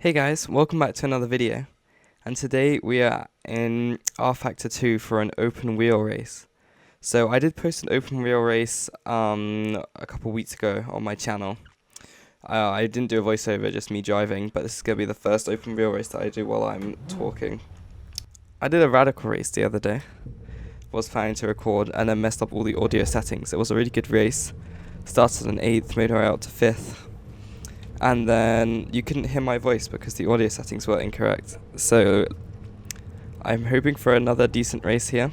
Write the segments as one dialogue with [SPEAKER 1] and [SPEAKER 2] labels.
[SPEAKER 1] Hey guys, welcome back to another video, and today we are in rFactor 2 for an open wheel race. So I did post an open wheel race a couple weeks ago on my channel. I didn't do a voiceover, just me driving, but this is going to be the first open wheel race that I do while I'm talking. I did a radical race the other day, was planning to record, and then messed up all the audio settings. It was a really good race, started in 8th, made our way out to 5th. And then you couldn't hear my voice because the audio settings were incorrect. So I'm hoping for another decent race here.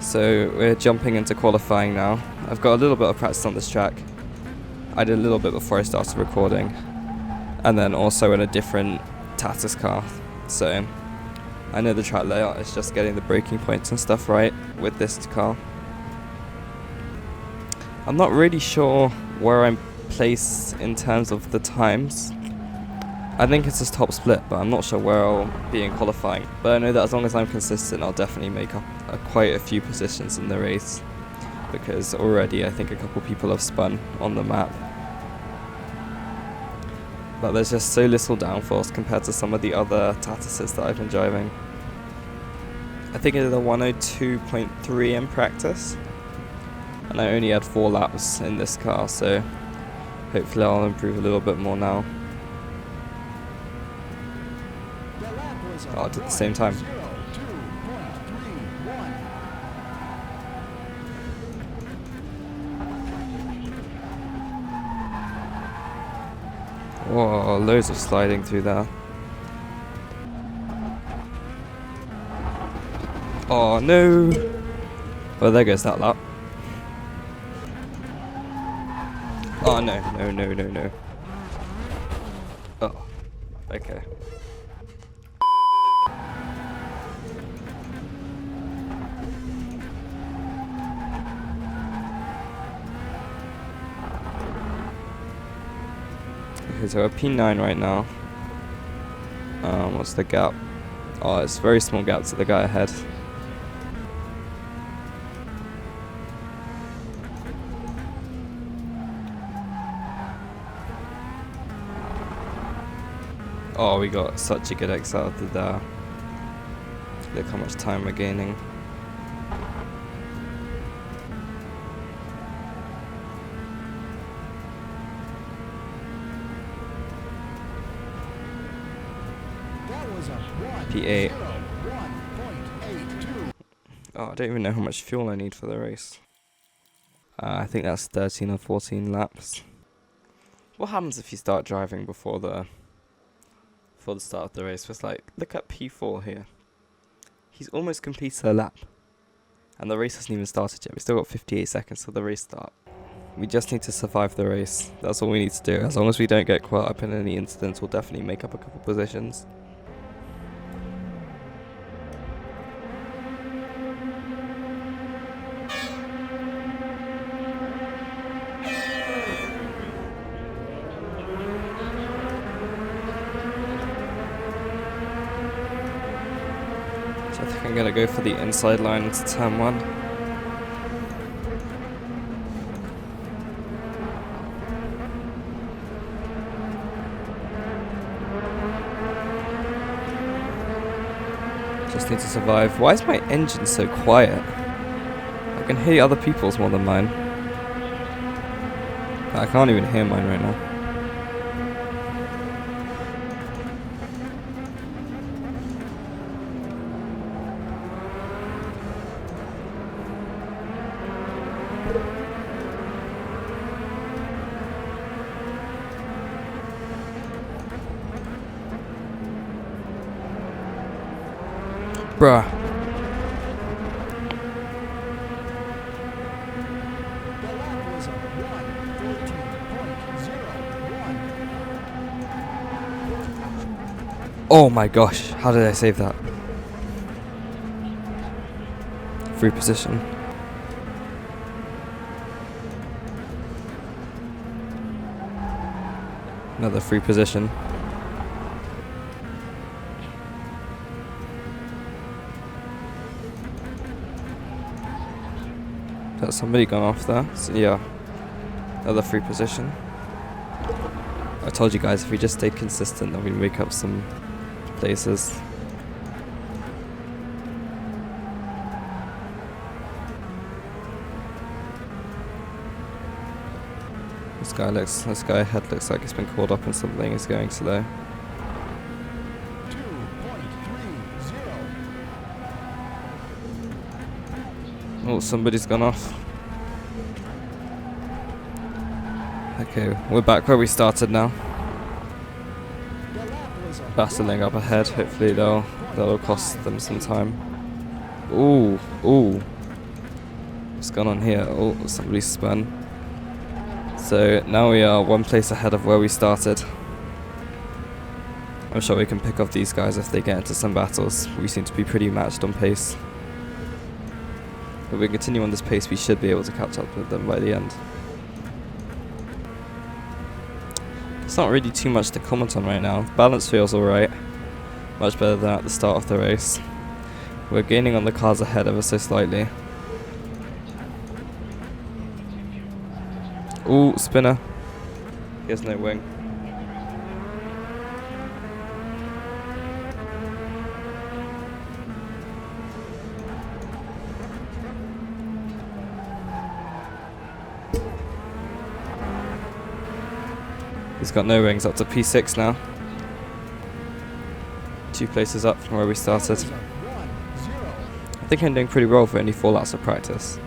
[SPEAKER 1] So we're jumping into qualifying now. I've got a little bit of practice on this track. I did a little bit before I started recording. And then also in a different Tatus car. So I know the track layout is just getting the braking points and stuff right with this car. I'm not really sure where I'm place in terms of the times. I think it's just top split, but I'm not sure where I'll be in qualifying. But I know that as long as I'm consistent, I'll definitely make up quite a few positions in the race, because already I think a couple people have spun on the map. But there's just so little downforce compared to some of the other Tatuses that I've been driving. I think I did a 102.3 in practice, and I only had 4 laps in this car, so hopefully I'll improve a little bit more now. At the same time. Whoa, loads of sliding through there. Oh no! Well, there goes that lap. Oh no. Oh, okay. Okay, so we're P9 right now. What's the gap? Oh, it's a very small gap to the guy ahead. Oh, we got such a good X out of there. Look how much time we're gaining. P8. Oh, I don't even know how much fuel I need for the race. I think that's 13 or 14 laps. What happens if you start driving before the start of the race? It's like, look at P4 here. He's almost completed a lap, and the race hasn't even started yet. We've still got 58 seconds till the race start. We just need to survive the race. That's all we need to do. As long as we don't get caught up in any incidents, we'll definitely make up a couple positions. So I think I'm gonna go for the inside line into turn 1. Just need to survive. Why is my engine so quiet? I can hear other people's more than mine. I can't even hear mine right now. Bruh. Oh my gosh, how did I save that? Free position. Another free position. Has somebody gone off there? So yeah, another free position. I told you guys, if we just stay consistent, then we can make up some places. This guy ahead looks like he's been caught up in something. He's going slow. 2.30. Oh, somebody's gone off. Okay, we're back where we started now. Battling up ahead. Hopefully that'll cost them some time. Ooh. What's going on here? Oh, somebody's spun. So now we are one place ahead of where we started. I'm sure we can pick off these guys if they get into some battles. We seem to be pretty matched on pace. If we continue on this pace, we should be able to catch up with them by the end. It's not really too much to comment on right now. Balance feels alright. Much better than at the start of the race. We're gaining on the cars ahead ever so slightly. Ooh, spinner. He has no wing. He's got no wings, up to P6 now. 2 places up from where we started. I think I'm doing pretty well for only 4 laps of practice.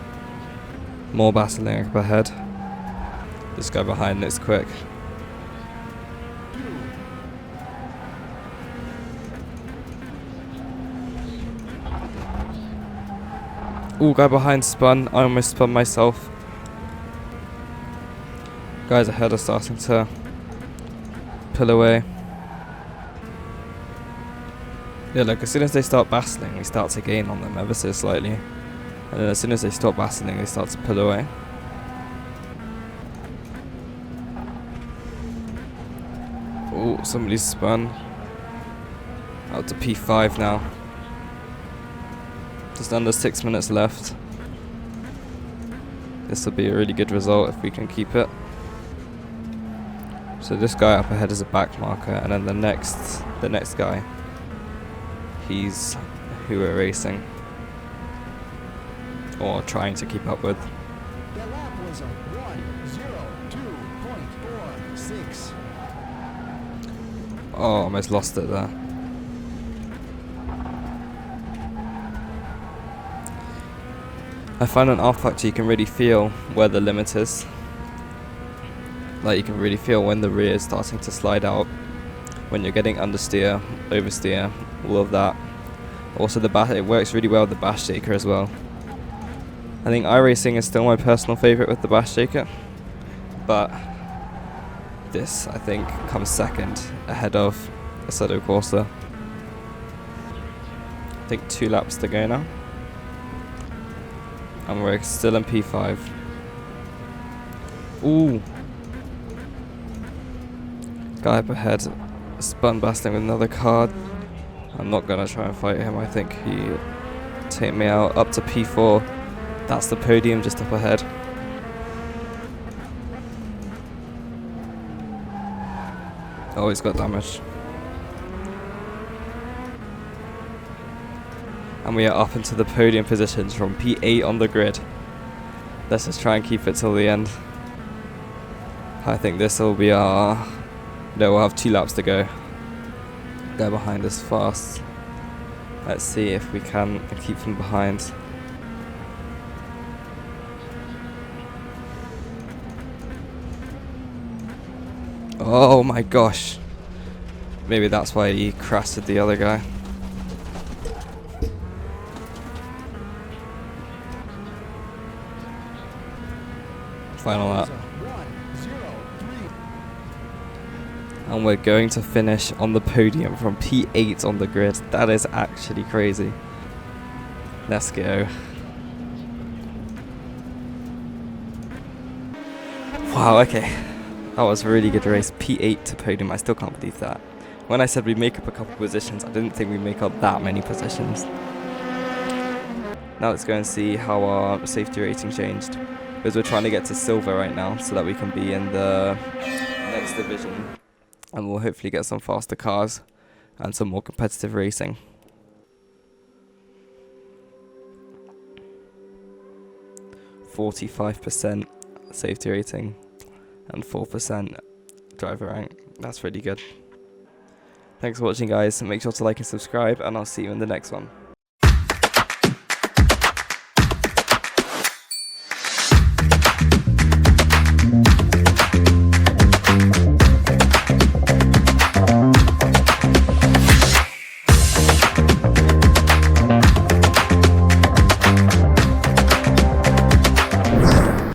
[SPEAKER 1] More battling up ahead. This guy behind looks quick. Ooh, guy behind spun. I almost spun myself. Guys ahead are starting to pull away. Yeah, look, as soon as they start battling, we start to gain on them ever so slightly. And then as soon as they stop battling, they start to pull away. Oh, somebody's spun. Out to P5 now. Just under 6 minutes left. This will be a really good result if we can keep it. So this guy up ahead is a back marker, and then the next guy, he's who we're racing. Or trying to keep up with.
[SPEAKER 2] The lap was a 1:02.46.
[SPEAKER 1] Oh, almost lost it there. I find on rFactor you can really feel where the limit is. Like you can really feel when the rear is starting to slide out, when you're getting understeer, oversteer, all of that. Also it works really well with the bash shaker as well. I think iRacing is still my personal favourite with the bash shaker, but this I think comes second ahead of Assetto Corsa. I think 2 laps to go now. And we're still in P5. Ooh. Guy up ahead, spun battling with another car. I'm not gonna try and fight him. I think he'll take me out up to P4. That's the podium just up ahead. Oh, he's got damage. And we are up into the podium positions from P8 on the grid. Let's just try and keep it till the end. I think this will be our... No, we'll have 2 laps to go. Guy behind us fast. Let's see if we can keep them behind. Oh my gosh. Maybe that's why he crashed with the other guy. Final lap. And we're going to finish on the podium from P8 on the grid. That is actually crazy. Let's go. Wow, okay. That was a really good race. P8 to podium. I still can't believe that. When I said we'd make up a couple positions, I didn't think we'd make up that many positions. Now let's go and see how our safety rating changed. Because we're trying to get to silver right now so that we can be in the next division and we'll hopefully get some faster cars and some more competitive racing. %45% safety rating and 4% driver rank. That's really good. Thanks for watching, guys. Make sure to like and subscribe, and I'll see you in the next one.